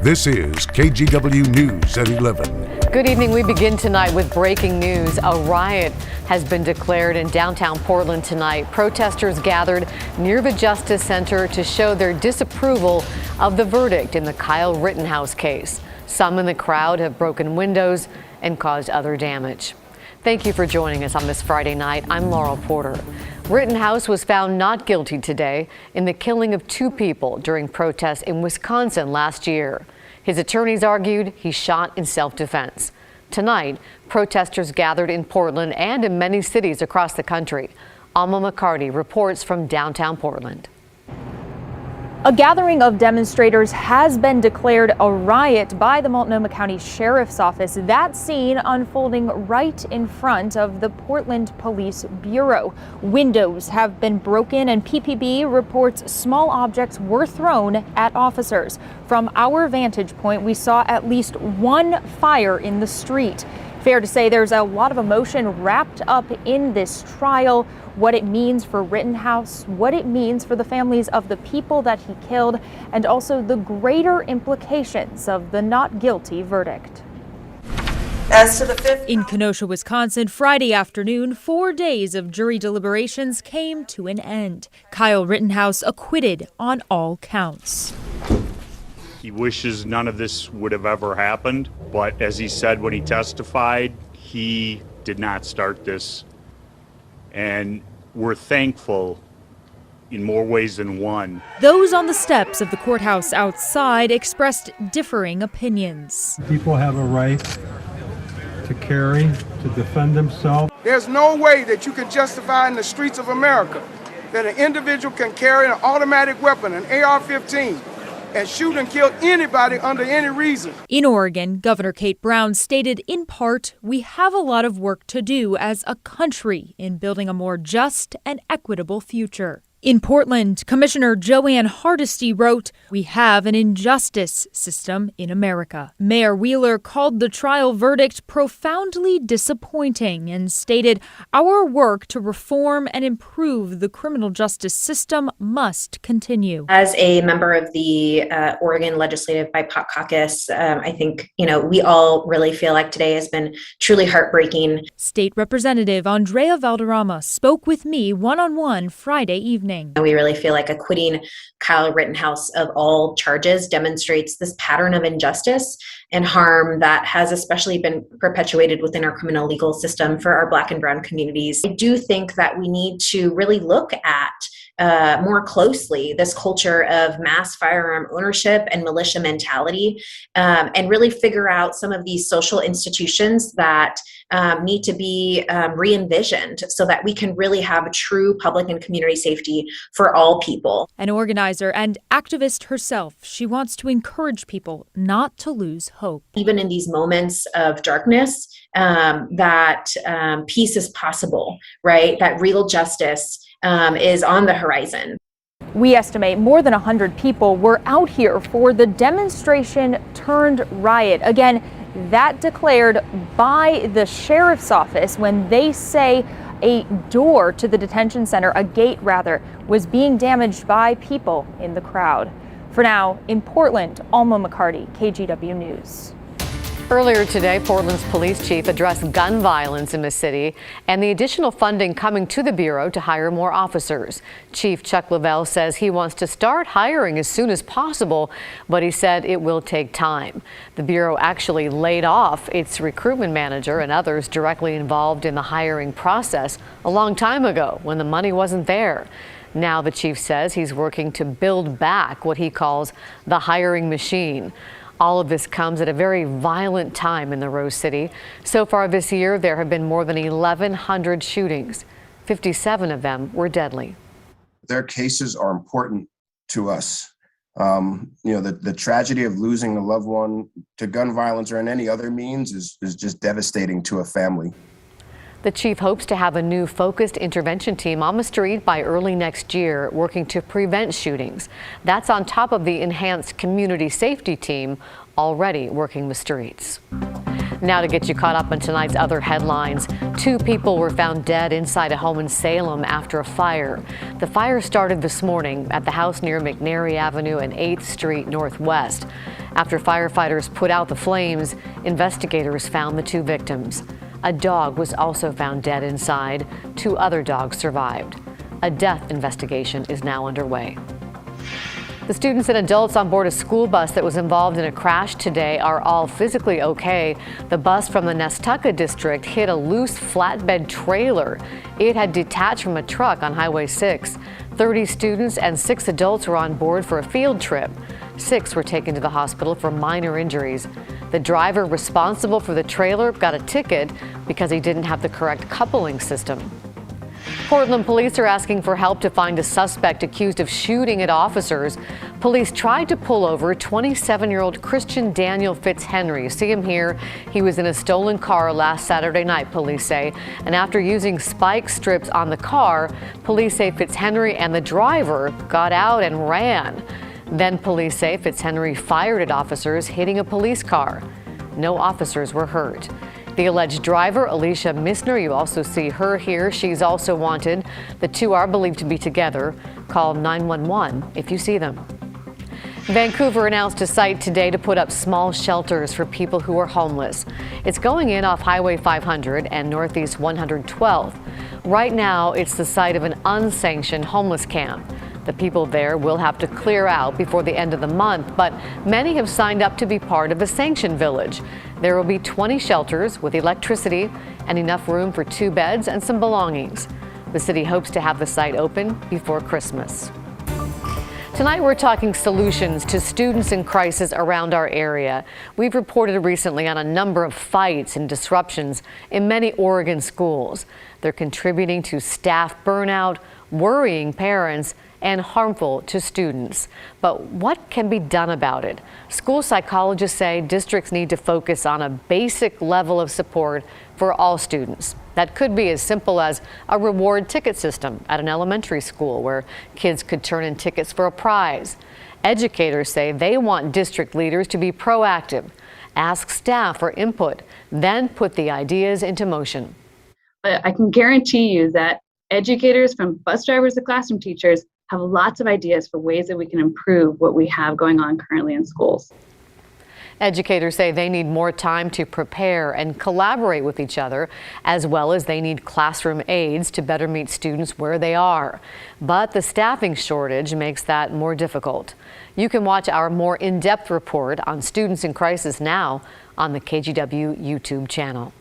This is KGW News at 11. Good evening. We begin tonight with breaking news. A riot has been declared in downtown Portland tonight. Protesters gathered near the Justice Center to show their disapproval of the verdict in the Kyle Rittenhouse case. Some in the crowd have broken windows and caused other damage. Thank you for joining us on this Friday night. I'm Laurel Porter. Rittenhouse was found not guilty today in the killing of 2 people during protests in Wisconsin last year. His attorneys argued he shot in self-defense. Tonight, protesters gathered in Portland and in many cities across the country. Alma McCarty reports from downtown Portland. A gathering of demonstrators has been declared a riot by the Multnomah County Sheriff's Office. That scene unfolding right in front of the Portland Police Bureau. Windows have been broken and PPB reports small objects were thrown at officers. From our vantage point, we saw at least 1 fire in the street. Fair to say there's a lot of emotion wrapped up in this trial, what it means for Rittenhouse, what it means for the families of the people that he killed, and also the greater implications of the not guilty verdict. As to the 5th in Kenosha, Wisconsin, Friday afternoon, 4 days of jury deliberations came to an end. Kyle Rittenhouse acquitted on all counts. He wishes none of this would have ever happened, but as he said when he testified, he did not start this. And we're thankful in more ways than one. Those on the steps of the courthouse outside expressed differing opinions. People have a right to carry, to defend themselves. There's no way that you can justify in the streets of America that an individual can carry an automatic weapon, an AR-15, and shoot and kill anybody under any reason. In Oregon, Governor Kate Brown stated in part, "We have a lot of work to do as a country in building a more just and equitable future." In Portland, Commissioner Joanne Hardesty wrote, "We have an injustice system in America." Mayor Wheeler called the trial verdict profoundly disappointing and stated, "Our work to reform and improve the criminal justice system must continue." As a member of the Oregon Legislative BIPOC Caucus, I think, we all really feel like today has been truly heartbreaking. State Representative Andrea Valderrama spoke with me one-on-one Friday evening. We really feel like acquitting Kyle Rittenhouse of all charges demonstrates this pattern of injustice and harm that has especially been perpetuated within our criminal legal system for our Black and Brown communities. I do think that we need to really look at more closely this culture of mass firearm ownership and militia mentality, and really figure out some of these social institutions that need to be re-envisioned so that we can really have true public and community safety for all people. An organizer and activist herself, she wants to encourage people not to lose hope. Even in these moments of darkness, that peace is possible, right? That real justice is on the horizon. We estimate more than 100 people were out here for the demonstration turned riot. Again, that declared by the sheriff's office when they say a door to the detention center, a gate rather, was being damaged by people in the crowd. For now, in Portland, Alma McCarty, KGW News. Earlier today, Portland's police chief addressed gun violence in the city and the additional funding coming to the Bureau to hire more officers. Chief Chuck Lavelle says he wants to start hiring as soon as possible, but he said it will take time. The Bureau actually laid off its recruitment manager and others directly involved in the hiring process a long time ago when the money wasn't there. Now the chief says he's working to build back what he calls the hiring machine. All of this comes at a very violent time in the Rose City. So far this year, there have been more than 1,100 shootings. 57 of them were deadly. Their cases are important to us. The tragedy of losing a loved one to gun violence or in any other means is just devastating to a family. The chief hopes to have a new focused intervention team on the street by early next year, working to prevent shootings. That's on top of the enhanced community safety team already working the streets. Now to get you caught up on tonight's other headlines. 2 people were found dead inside a home in Salem after a fire. The fire started this morning at the house near McNary Avenue and 8th Street Northwest. After firefighters put out the flames, investigators found the 2 victims. A dog was also found dead inside. 2 other dogs survived. A death investigation is now underway. The students and adults on board a school bus that was involved in a crash today are all physically okay. The bus from the Nestucca district hit a loose flatbed trailer. It had detached from a truck on Highway 6. 30 students and 6 adults were on board for a field trip. 6 were taken to the hospital for minor injuries. The driver responsible for the trailer got a ticket because he didn't have the correct coupling system. Portland police are asking for help to find a suspect accused of shooting at officers. Police tried to pull over 27-year-old Christian Daniel Fitzhenry. See him here. He was in a stolen car last Saturday night, police say. And after using spike strips on the car, police say Fitzhenry and the driver got out and ran. Then police say Fitzhenry fired at officers, hitting a police car. No officers were hurt. The alleged driver, Alicia Missner, you also see her here. She's also wanted. The 2 are believed to be together. Call 911 if you see them. Vancouver announced a site today to put up small shelters for people who are homeless. It's going in off Highway 500 and Northeast 112th. Right now, it's the site of an unsanctioned homeless camp. The people there will have to clear out before the end of the month, but many have signed up to be part of a sanctioned village. There will be 20 shelters with electricity and enough room for 2 beds and some belongings. The city hopes to have the site open before Christmas. Tonight, we're talking solutions to students in crisis around our area. We've reported recently on a number of fights and disruptions in many Oregon schools. They're contributing to staff burnout, worrying parents, and harmful to students. But what can be done about it? School psychologists say districts need to focus on a basic level of support for all students. That could be as simple as a reward ticket system at an elementary school where kids could turn in tickets for a prize. Educators say they want district leaders to be proactive, ask staff for input, then put the ideas into motion. But I can guarantee you that educators, from bus drivers to classroom teachers, have lots of ideas for ways that we can improve what we have going on currently in schools. Educators say they need more time to prepare and collaborate with each other, as well as they need classroom aides to better meet students where they are. But the staffing shortage makes that more difficult. You can watch our more in-depth report on students in crisis now on the KGW YouTube channel.